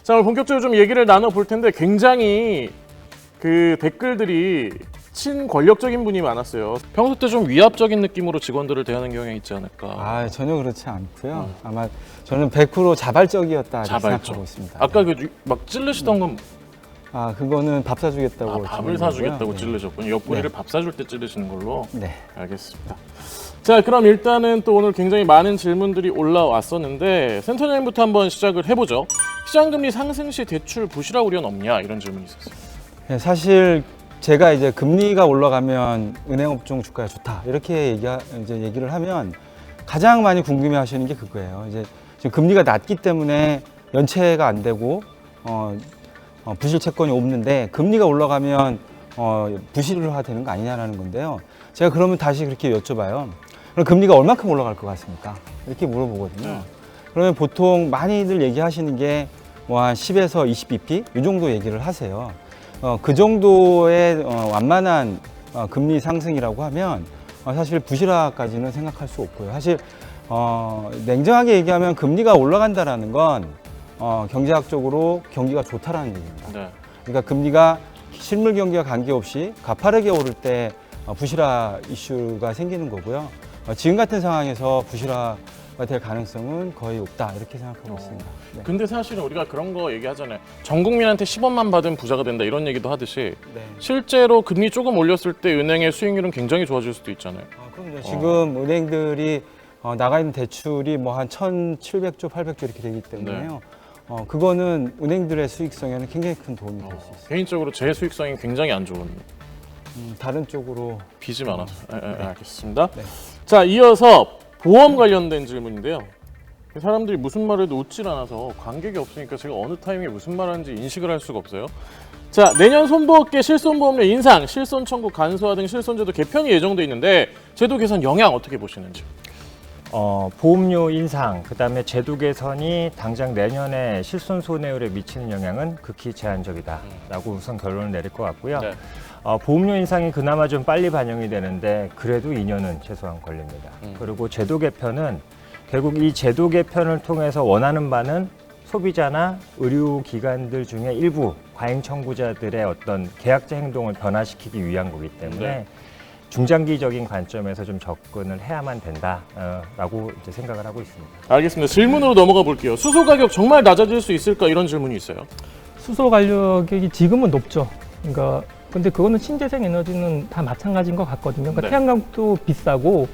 자, 오늘 본격적으로 좀 얘기를 나눠볼 텐데 굉장히 그 댓글들이 친권력적인 분이 많았어요. 평소 때 좀 위압적인 느낌으로 직원들을 대하는 경향이 있지 않을까. 아, 전혀 그렇지 않고요. 아마 저는 100% 자발적이었다 이렇게 생각하고 있습니다. 아까 그 막 찌르시던 건 그거는 밥 사주겠다고. 밥을 사주겠다고 네. 찌르셨군요. 옆구리를 밥 사줄 때 찌르시는 걸로. 네. 알겠습니다. 자, 그럼 일단은 또 오늘 굉장히 많은 질문들이 올라왔었는데 센터장님부터 한번 시작을 해보죠. 시장금리 상승 시 대출 부실화 우려는 없냐 이런 질문이 있었어요. 네, 사실 제가 이제 금리가 올라가면 은행업종 주가가 좋다 이렇게 얘기를 하면 가장 많이 궁금해하시는 게 그거예요. 이제 지금 금리가 낮기 때문에 연체가 안 되고 부실 채권이 없는데 금리가 올라가면 부실화 되는 거 아니냐라는 건데요. 제가 그러면 다시 그렇게 여쭤봐요. 그럼 금리가 얼마큼 올라갈 것 같습니까? 이렇게 물어보거든요. 그러면 보통 많이들 얘기하시는 게 뭐 한 10에서 20bp 이 정도 얘기를 하세요. 그 정도의 완만한 금리 상승이라고 하면 사실 부실화까지는 생각할 수 없고요. 사실 냉정하게 얘기하면 금리가 올라간다라는 건 경제학적으로 경기가 좋다라는 얘기입니다. 네. 그러니까 금리가 실물 경기와 관계없이 가파르게 오를 때 부실화 이슈가 생기는 거고요. 지금 같은 상황에서 부실화가 될 가능성은 거의 없다 이렇게 생각하고 있습니다. 네. 근데 사실은 우리가 그런 거 얘기하잖아요. 전 국민한테 10원만 받으면 부자가 된다 이런 얘기도 하듯이 네. 실제로 금리 조금 올렸을 때 은행의 수익률은 굉장히 좋아질 수도 있잖아요. 그럼요. 지금 은행들이 나가 있는 대출이 뭐 한 1,700조, 800조 이렇게 되기 때문에요. 그거는 은행들의 수익성에는 굉장히 큰 도움이 될 수 있어요. 개인적으로 제 수익성이 굉장히 안 좋은 다른 쪽으로 빚이 많아서. 알겠습니다. 네. 자, 이어서 보험 관련된 질문인데요. 사람들이 무슨 말을 해도 웃질 않아서 관객이 없으니까 제가 어느 타이밍에 무슨 말 하는지 인식을 할 수가 없어요. 자, 내년 손보호계 실손보험료 인상, 실손 청구 간소화 등 실손제도 개편이 예정돼 있는데 제도 개선 영향 어떻게 보시는지? 보험료 인상, 그다음에 제도 개선이 당장 내년에 실손 손해율에 미치는 영향은 극히 제한적이다라고 우선 결론을 내릴 것 같고요. 네. 보험료 인상이 그나마 좀 빨리 반영이 되는데 그래도 2년은 최소한 걸립니다. 그리고 제도 개편은 결국 이 제도 개편을 통해서 원하는 바는 소비자나 의료기관들 중에 일부 과잉 청구자들의 어떤 계약자 행동을 변화시키기 위한 거기 때문에 네. 중장기적인 관점에서 좀 접근을 해야만 된다라고 이제 생각을 하고 있습니다. 알겠습니다. 질문으로 넘어가 볼게요. 수소 가격 정말 낮아질 수 있을까 이런 질문이 있어요. 수소 가격이 지금은 높죠. 그러니까 근데 그거는 신재생 에너지는 다 마찬가지인 것 같거든요. 그러니까 네. 태양광도 비싸고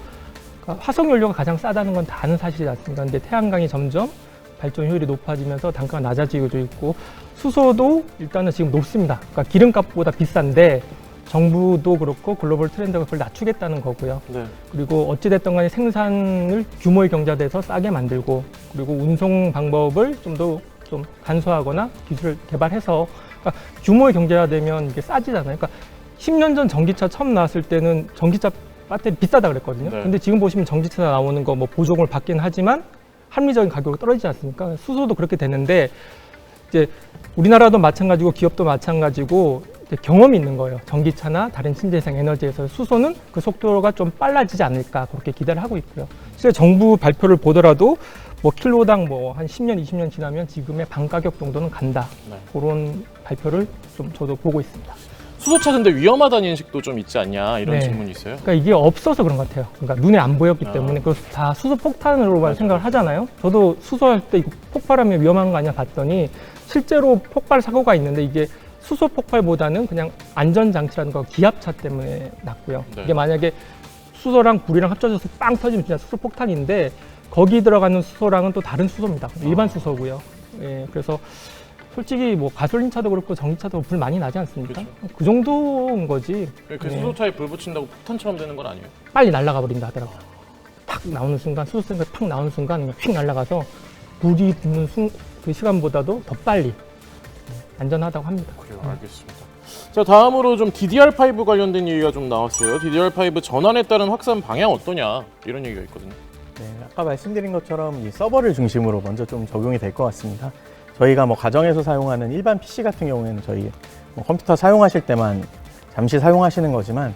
그러니까 화석 연료가 가장 싸다는 건 다는 사실이 않습니까? 근데 태양광이 점점 발전 효율이 높아지면서 단가가 낮아지고 있고 수소도 일단은 지금 높습니다. 그러니까 기름값보다 비싼데 정부도 그렇고 글로벌 트렌드가 그걸 낮추겠다는 거고요. 네. 그리고 어찌됐든 간에 생산을 규모의 경제화돼서 싸게 만들고 그리고 운송 방법을 좀 더 좀 간소화하거나 기술을 개발해서 그러니까 규모의 경제화되면 이게 싸지잖아요. 그러니까 10년 전 전기차 처음 나왔을 때는 전기차 배터리 비싸다 그랬거든요. 네. 근데 지금 보시면 전기차 나오는 거 뭐 보조금을 받긴 하지만 합리적인 가격으로 떨어지지 않습니까? 수소도 그렇게 되는데 이제 우리나라도 마찬가지고 기업도 마찬가지고 이제 경험이 있는 거예요. 전기차나 다른 신재생 에너지에서 수소는 그 속도가 좀 빨라지지 않을까 그렇게 기대를 하고 있고요. 실제 정부 발표를 보더라도 뭐 킬로당 뭐 한 10년, 20년 지나면 지금의 반 가격 정도는 간다. 네. 그런 발표를 좀 저도 보고 있습니다. 수소차 근데 위험하다는 인식도 좀 있지 않냐 이런 네. 질문이 있어요. 그러니까 이게 없어서 그런 것 같아요. 그러니까 눈에 안 보였기 때문에 그래서 다 수소 폭탄으로만 맞아요. 생각을 하잖아요. 저도 수소할 때 이거 폭발하면 위험한 거 아니야 봤더니 실제로 폭발 사고가 있는데 이게 수소 폭발보다는 그냥 안전장치라는 기압차 때문에 났고요. 네. 이게 만약에 수소랑 불이랑 합쳐져서 빵 터지면 진짜 수소 폭탄인데 거기 들어가는 수소랑은 또 다른 수소입니다. 일반 수소고요. 예, 그래서 솔직히 뭐 가솔린차도 그렇고 전기차도 불 많이 나지 않습니까? 그렇죠. 그 정도인 거지. 그 수소차에 불 붙인다고 폭탄처럼 되는 건 아니에요? 빨리 날아가 버린다 하더라고요. 탁 나오는 순간 수소세가 팍 나오는 순간 그냥 휙 날아가서 불이 붙는 그 시간보다도 더 빨리 안전하다고 합니다. 그래요. 알겠습니다. 자, 다음으로 좀 DDR5 관련된 얘기가 좀 나왔어요. DDR5 전환에 따른 확산 방향 어떠냐 이런 얘기가 있거든요. 네, 아까 말씀드린 것처럼 이 서버를 중심으로 먼저 좀 적용이 될 것 같습니다. 저희가 뭐 가정에서 사용하는 일반 PC 같은 경우에는 저희 뭐 컴퓨터 사용하실 때만 잠시 사용하시는 거지만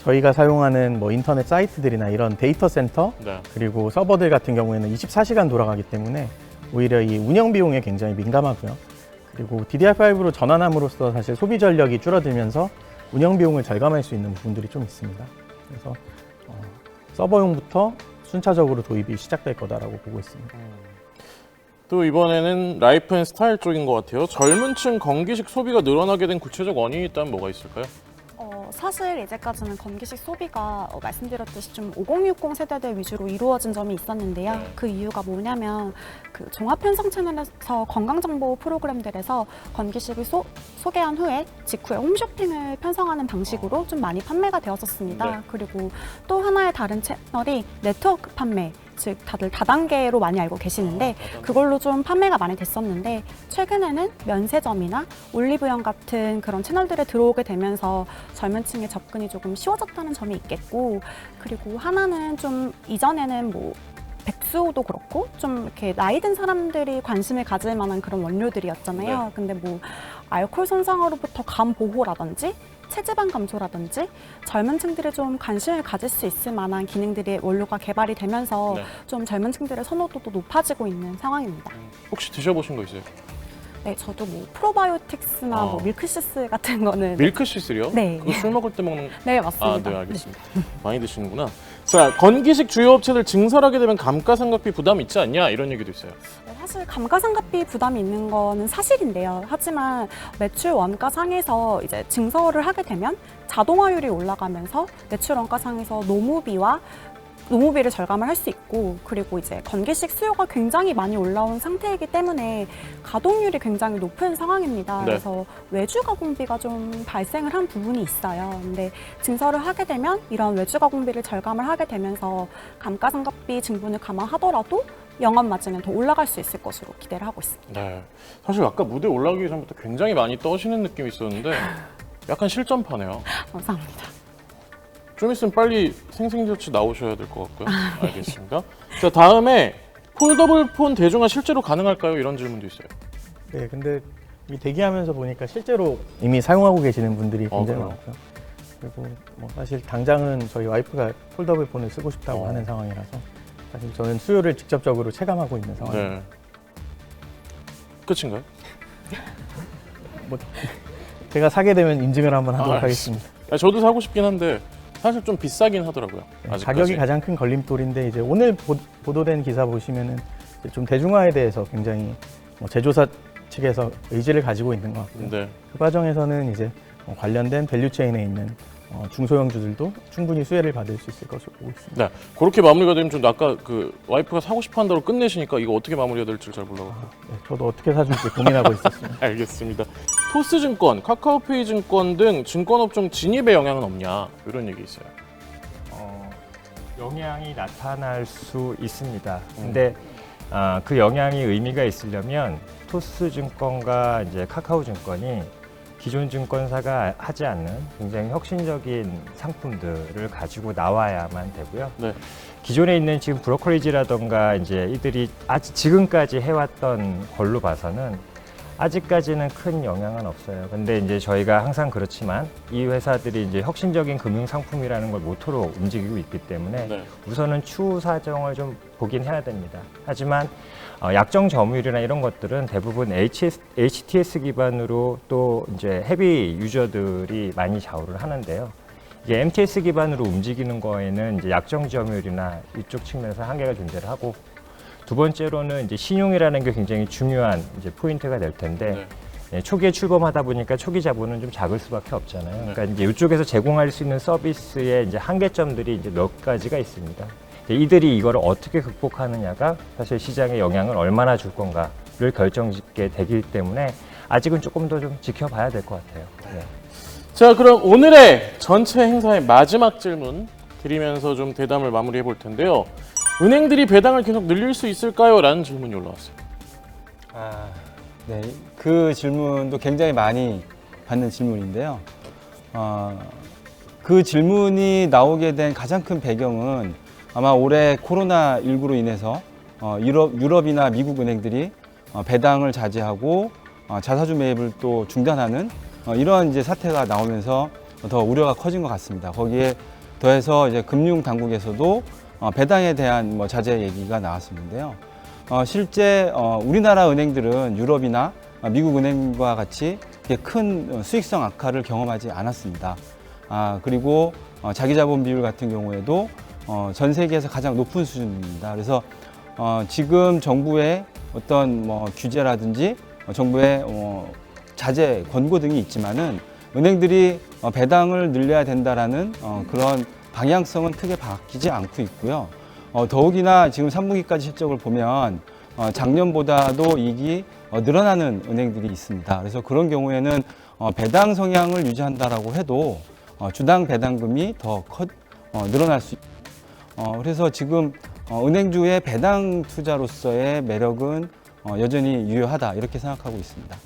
저희가 사용하는 뭐 인터넷 사이트들이나 이런 데이터 센터 네. 그리고 서버들 같은 경우에는 24시간 돌아가기 때문에 오히려 이 운영 비용에 굉장히 민감하고요. 그리고 DDR5로 전환함으로써 사실 소비 전력이 줄어들면서 운영 비용을 절감할 수 있는 부분들이 좀 있습니다. 그래서 서버용부터 순차적으로 도입이 시작될 거다라고 보고 있습니다. 또 이번에는 라이프 앤 스타일 쪽인 것 같아요. 젊은 층 건기식 소비가 늘어나게 된 구체적 원인이 있다면 뭐가 있을까요? 사실 이제까지는 건기식 소비가 말씀드렸듯이 좀 5060 세대들 위주로 이루어진 점이 있었는데요. 네. 그 이유가 뭐냐면 그 종합편성 채널에서 건강정보 프로그램들에서 건기식을 소개한 후에 직후에 홈쇼핑을 편성하는 방식으로 좀 많이 판매가 되었었습니다. 네. 그리고 또 하나의 다른 채널이 네트워크 판매, 즉 다들 다단계로 많이 알고 계시는데 그걸로 좀 판매가 많이 됐었는데 최근에는 면세점이나 올리브영 같은 그런 채널들에 들어오게 되면서 젊은 층의 접근이 조금 쉬워졌다는 점이 있겠고, 그리고 하나는 좀 이전에는 뭐 백수도 그렇고 좀 이렇게 나이 든 사람들이 관심을 가질 만한 그런 원료들이었잖아요. 네. 근데 뭐 알코올 손상으로부터 간 보호라든지 체지방 감소라든지 젊은 층들이 좀 관심을 가질 수 있을 만한 기능들의 원료가 개발이 되면서 네. 좀 젊은 층들의 선호도도 높아지고 있는 상황입니다. 혹시 드셔보신 거 있어요? 네, 저도 뭐 프로바이오틱스나 아. 뭐 밀크시스 같은 거는 밀크시슬이요? 네. 그거 술 먹을 때 먹는. 네, 아, 맞습니다. 네, 알겠습니다. 많이 드시는구나. 자, 건기식 주요 업체들 증설하게 되면 감가상각비 부담 있지 않냐 이런 얘기도 있어요. 네, 사실 감가상각비 부담이 있는 거는 사실인데요. 하지만 매출 원가상에서 이제 증설을 하게 되면 자동화율이 올라가면서 매출 원가상에서 노무비를 절감을 할 수 있고, 그리고 이제 건기식 수요가 굉장히 많이 올라온 상태이기 때문에 가동률이 굉장히 높은 상황입니다. 네. 그래서 외주 가공비가 좀 발생을 한 부분이 있어요. 근데 증설을 하게 되면 이런 외주 가공비를 절감을 하게 되면서 감가상각비 증분을 감안하더라도 영업 마진은 더 올라갈 수 있을 것으로 기대를 하고 있습니다. 네. 사실 아까 무대 올라가기 전부터 굉장히 많이 떠시는 느낌이 있었는데 약간 실전파네요. 감사합니다. 좀 있으면 빨리 생생저치 나오셔야 될 것 같고요. 알겠습니다. 자, 다음에 폴더블 폰 대중화 실제로 가능할까요? 이런 질문도 있어요. 네, 근데 이 대기하면서 보니까 실제로 이미 사용하고 계시는 분들이 굉장히 그래요? 많고요. 그리고 뭐 사실 당장은 저희 와이프가 폴더블 폰을 쓰고 싶다고 어. 하는 상황이라서 사실 저는 수요를 직접적으로 체감하고 있는 상황입니다. 네. 끝인가요? 제가 사게 되면 인증을 한번 하도록 알겠습니다. 하겠습니다. 저도 사고 싶긴 한데 사실 좀 비싸긴 하더라고요. 아직까지. 가격이 가장 큰 걸림돌인데 이제 오늘 보도된 기사 보시면은 이제 좀 대중화에 대해서 굉장히 뭐 제조사 측에서 의지를 가지고 있는 것 같고요. 네. 그 과정에서는 이제 관련된 밸류체인에 있는 중소형주들도 충분히 수혜를 받을 수 있을 것으로 보고 있습니다. 네. 그렇게 마무리가 되면 좀 아까 그 와이프가 사고 싶어 한다고 끝내시니까 이거 어떻게 마무리해야 될지 잘 몰라가지고. 네, 저도 어떻게 사줄지 고민하고 있었습니다. 알겠습니다. 토스증권, 카카오페이 증권 등 증권업종 진입에 영향은 없냐 이런 얘기 있어요. 영향이 나타날 수 있습니다. 근데 그 영향이 의미가 있으려면 토스증권과 이제 카카오증권이 기존 증권사가 하지 않는 굉장히 혁신적인 상품들을 가지고 나와야만 되고요. 네. 기존에 있는 지금 브로커리지라던가 이제 이들이 아직 지금까지 해왔던 걸로 봐서는 아직까지는 큰 영향은 없어요. 근데 이제 저희가 항상 그렇지만 이 회사들이 이제 혁신적인 금융 상품이라는 걸 모토로 움직이고 있기 때문에 네. 우선은 추후 사정을 좀 보긴 해야 됩니다. 하지만 약정 점유율이나 이런 것들은 대부분 HTS 기반으로 또 이제 헤비 유저들이 많이 좌우를 하는데요. 이제 MTS 기반으로 움직이는 거에는 이제 약정 점유율이나 이쪽 측면에서 한계가 존재를 하고, 두 번째로는 이제 신용이라는 게 굉장히 중요한 이제 포인트가 될 텐데 초기에 출범하다 보니까 초기 자본은 좀 작을 수밖에 없잖아요. 그러니까 이제 이쪽에서 제공할 수 있는 서비스의 이제 한계점들이 이제 몇 가지가 있습니다. 이들이 이거를 어떻게 극복하느냐가 사실 시장에 영향을 얼마나 줄 건가를 결정짓게 되기 때문에 아직은 조금 더 좀 지켜봐야 될 것 같아요. 네. 자, 그럼 오늘의 전체 행사의 마지막 질문 드리면서 좀 대담을 마무리해 볼 텐데요. 은행들이 배당을 계속 늘릴 수 있을까요? 라는 질문이 올라왔어요. 네, 그 질문도 굉장히 많이 받는 질문인데요. 그 질문이 나오게 된 가장 큰 배경은 아마 올해 코로나19로 인해서 유럽이나 미국 은행들이 배당을 자제하고 자사주 매입을 또 중단하는 이런 이제 사태가 나오면서 더 우려가 커진 것 같습니다. 거기에 더해서 이제 금융 당국에서도 배당에 대한 뭐 자제 얘기가 나왔었는데요. 실제 우리나라 은행들은 유럽이나 미국 은행과 같이 이렇게 큰 수익성 악화를 경험하지 않았습니다. 그리고 자기 자본 비율 같은 경우에도 전 세계에서 가장 높은 수준입니다. 그래서 지금 정부의 어떤 뭐 규제라든지 정부의 자제 권고 등이 있지만은 은행들이 배당을 늘려야 된다라는 그런 방향성은 크게 바뀌지 않고 있고요. 더욱이나 지금 3분기까지 실적을 보면 작년보다도 이익이 늘어나는 은행들이 있습니다. 그래서 그런 경우에는 배당 성향을 유지한다라고 해도 주당 배당금이 더 늘어날 수 있고, 그래서 지금 은행주의 배당 투자로서의 매력은 여전히 유효하다 이렇게 생각하고 있습니다.